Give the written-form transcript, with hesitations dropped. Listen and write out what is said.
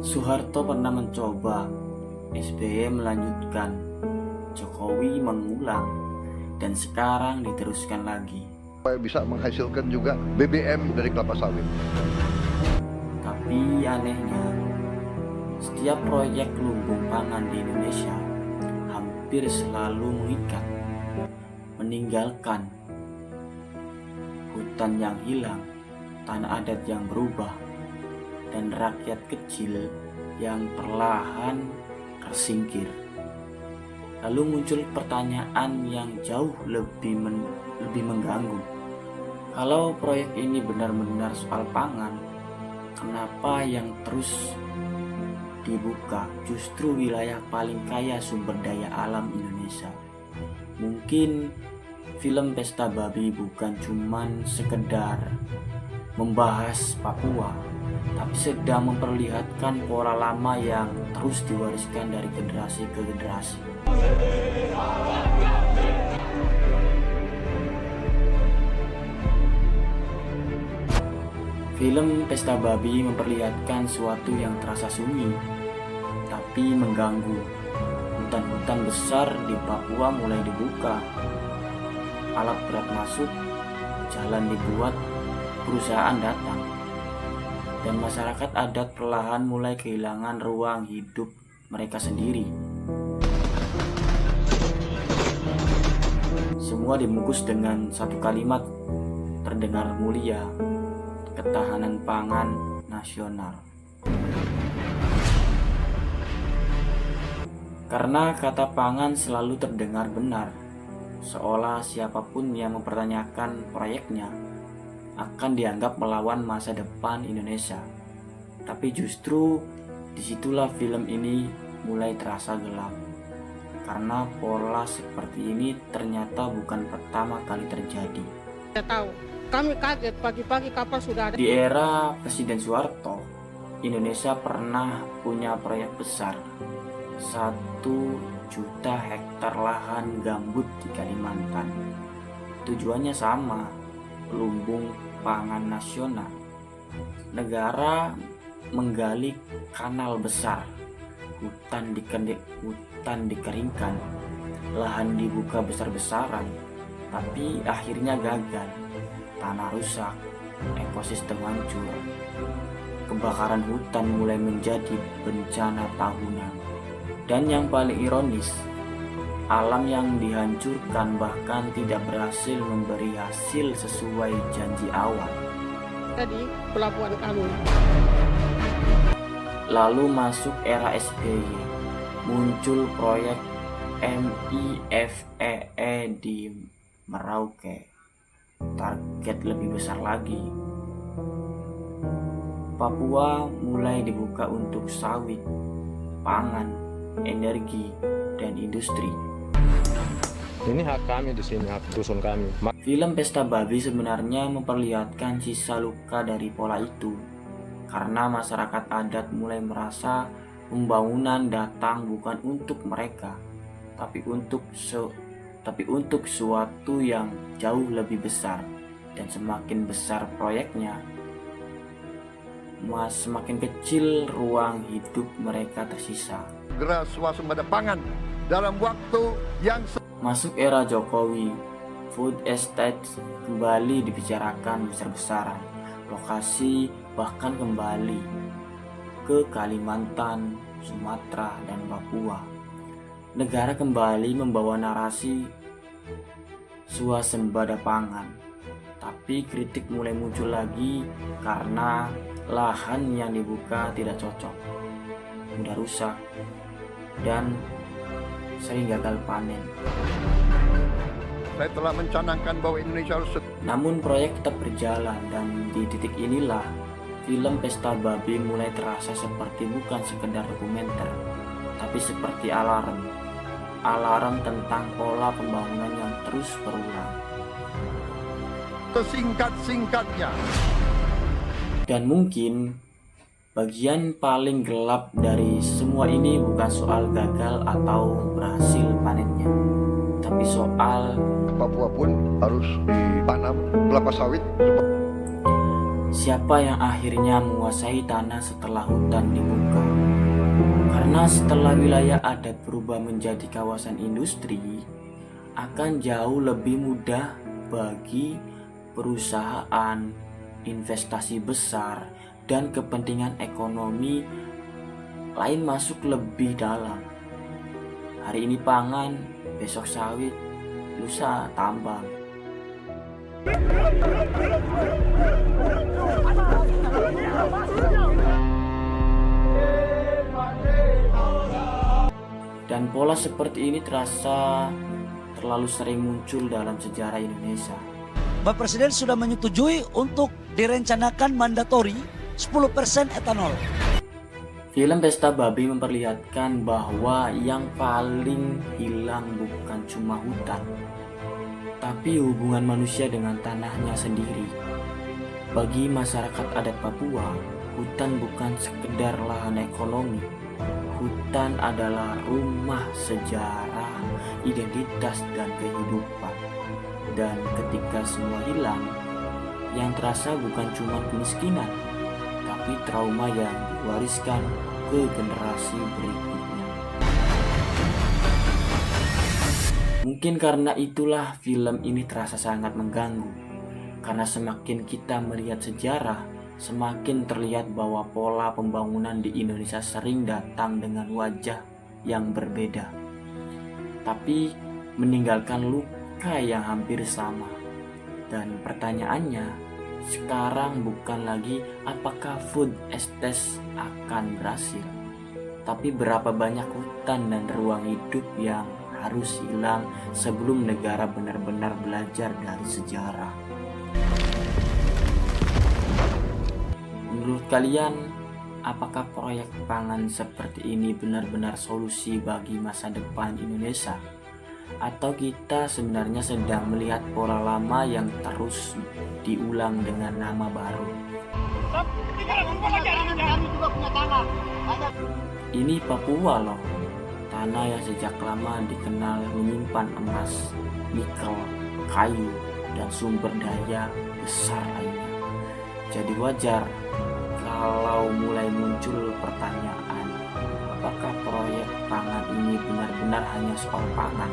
Soeharto pernah mencoba, SBY melanjutkan, Jokowi mengulang, dan sekarang diteruskan lagi. Supaya bisa menghasilkan juga BBM dari kelapa sawit. Tapi anehnya, setiap proyek lumbung pangan di Indonesia hampir selalu mengikat, meninggalkan hutan yang hilang, tanah adat yang berubah, dan rakyat kecil yang perlahan tersingkir. Lalu muncul pertanyaan yang jauh lebih mengganggu. Kalau proyek ini benar-benar soal pangan, kenapa yang terus dibuka justru wilayah paling kaya sumber daya alam Indonesia? Mungkin film Pesta Babi bukan cuman sekedar membahas Papua, tapi sedang memperlihatkan pola lama yang terus diwariskan dari generasi ke generasi. Film Pesta Babi memperlihatkan suatu yang terasa sunyi, tapi mengganggu. Hutan-hutan besar di Papua mulai dibuka, alat berat masuk, jalan dibuat, perusahaan datang, dan masyarakat adat perlahan mulai kehilangan ruang hidup mereka sendiri. Semua dibungkus dengan satu kalimat terdengar mulia: ketahanan pangan nasional. Karena kata pangan selalu terdengar benar, seolah siapapun yang mempertanyakan proyeknya akan dianggap melawan masa depan Indonesia. Tapi justru disitulah film ini mulai terasa gelap, karena pola seperti ini ternyata bukan pertama kali terjadi. Saya tahu, kami kaget pagi-pagi kapal sudah ada. Di era Presiden Soeharto, Indonesia pernah punya proyek besar, 1 juta hektar lahan gambut di Kalimantan. Tujuannya sama, lumbung pangan nasional. Negara menggali kanal besar, hutan dikeringkan, lahan dibuka besar-besaran, tapi akhirnya gagal. Tanah rusak, ekosistem hancur, kebakaran hutan mulai menjadi bencana tahunan. Dan yang paling ironis, alam yang dihancurkan bahkan tidak berhasil memberi hasil sesuai janji awal. Jadi pelabuhan kami. Lalu masuk era SBY, muncul proyek MIFEE di Merauke. Target lebih besar lagi. Papua mulai dibuka untuk sawit, pangan, energi, dan industri. Ini hak kami di sini, hak dusun kami. Film Pesta Babi sebenarnya memperlihatkan sisa luka dari pola itu, karena masyarakat adat mulai merasa pembangunan datang bukan untuk mereka, tapi untuk suatu yang jauh lebih besar. Dan semakin besar proyeknya, semakin kecil ruang hidup mereka tersisa. Segera swasembada pangan dalam waktu yang Masuk era Jokowi, food estate kembali dibicarakan besar-besaran. Lokasi bahkan kembali ke Kalimantan, Sumatera, dan Papua. Negara kembali membawa narasi swasembada pangan. Tapi kritik mulai muncul lagi karena lahan yang dibuka tidak cocok, mudah rusak, dan sering gagal panen. saya telah mencanangkan bahwa Indonesia harus. Namun proyek tetap berjalan, dan di titik inilah film Pesta Babi mulai terasa seperti bukan sekedar dokumenter, tapi seperti alarm tentang pola pembangunan yang terus berulang. Sesingkat-singkatnya. Dan mungkin bagian paling gelap dari semua ini bukan soal gagal atau berhasil panennya, tapi soal Papua pun harus ditanam kelapa sawit. siapa yang akhirnya menguasai tanah setelah hutan dibuka. Karena setelah wilayah adat berubah menjadi kawasan industri, akan jauh lebih mudah bagi perusahaan, investasi besar, dan kepentingan ekonomi lain masuk lebih dalam. Hari ini pangan, besok sawit, lusa tambang. Dan pola seperti ini terasa terlalu sering muncul dalam sejarah Indonesia. Bapak Presiden sudah menyetujui untuk direncanakan mandatori 10% etanol. Film Pesta Babi memperlihatkan bahwa yang paling hilang bukan cuma hutan, tapi hubungan manusia dengan tanahnya sendiri. Bagi masyarakat adat Papua, hutan bukan sekedar lahan ekonomi. Hutan adalah rumah sejarah, identitas, dan kehidupan. Dan ketika semua hilang, yang terasa bukan cuma kemiskinan, tapi trauma yang diwariskan ke generasi berikutnya. Mungkin karena itulah film ini terasa sangat mengganggu. Karena semakin kita melihat sejarah, semakin terlihat bahwa pola pembangunan di Indonesia sering datang dengan wajah yang berbeda, tapi meninggalkan luka yang hampir sama. Dan pertanyaannya sekarang bukan lagi apakah food estate akan berhasil, tapi berapa banyak hutan dan ruang hidup yang harus hilang sebelum negara benar-benar belajar dari sejarah. Menurut kalian, apakah proyek pangan seperti ini benar-benar solusi bagi masa depan Indonesia? Atau kita sebenarnya sedang melihat pola lama yang terus diulang dengan nama baru? Ini Papua loh, tanah yang sejak lama dikenal menyimpan emas, nikel, kayu, dan sumber daya besar lainnya. Jadi wajar kalau mulai muncul pertanyaan, apakah proyek pangan ini benar-benar hanya soal pangan